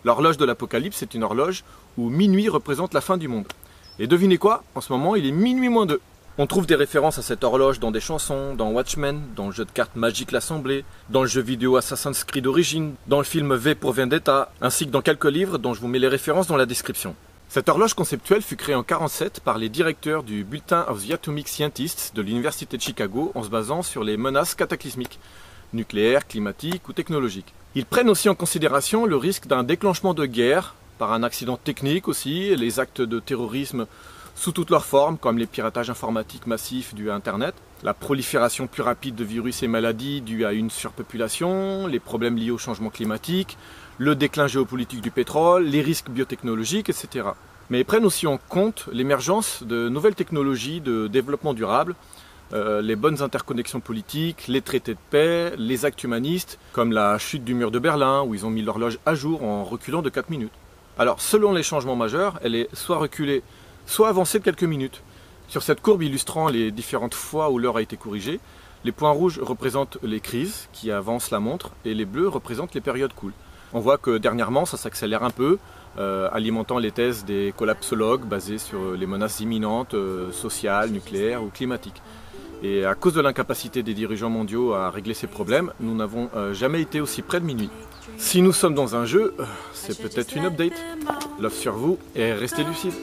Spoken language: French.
L'horloge de l'Apocalypse, c'est une horloge où minuit représente la fin du monde. Et devinez quoi? En ce moment, il est minuit moins 2. On trouve des références à cette horloge dans des chansons, dans Watchmen, dans le jeu de cartes Magic l'Assemblée, dans le jeu vidéo Assassin's Creed Origins, dans le film V pour Vendetta, ainsi que dans quelques livres dont je vous mets les références dans la description. Cette horloge conceptuelle fut créée en 1947 par les directeurs du Bulletin of the Atomic Scientists de l'Université de Chicago en se basant sur les menaces cataclysmiques, nucléaires, climatiques ou technologiques. Ils prennent aussi en considération le risque d'un déclenchement de guerre, par un accident technique aussi, les actes de terrorisme sous toutes leurs formes, comme les piratages informatiques massifs dus à Internet, la prolifération plus rapide de virus et maladies dues à une surpopulation, les problèmes liés au changement climatique, le déclin géopolitique du pétrole, les risques biotechnologiques, etc. Mais ils prennent aussi en compte l'émergence de nouvelles technologies de développement durable, les bonnes interconnexions politiques, les traités de paix, les actes humanistes, comme la chute du mur de Berlin, où ils ont mis l'horloge à jour en reculant de 4 minutes. Alors, selon les changements majeurs, elle est soit reculée, soit avancée de quelques minutes. Sur cette courbe illustrant les différentes fois où l'heure a été corrigée, les points rouges représentent les crises qui avancent la montre et les bleus représentent les périodes cool. On voit que dernièrement ça s'accélère un peu, alimentant les thèses des collapsologues basés sur les menaces imminentes, sociales, nucléaires ou climatiques. Et à cause de l'incapacité des dirigeants mondiaux à régler ces problèmes, nous n'avons jamais été aussi près de minuit. Si nous sommes dans un jeu, c'est peut-être une update. Love sur vous et restez lucides.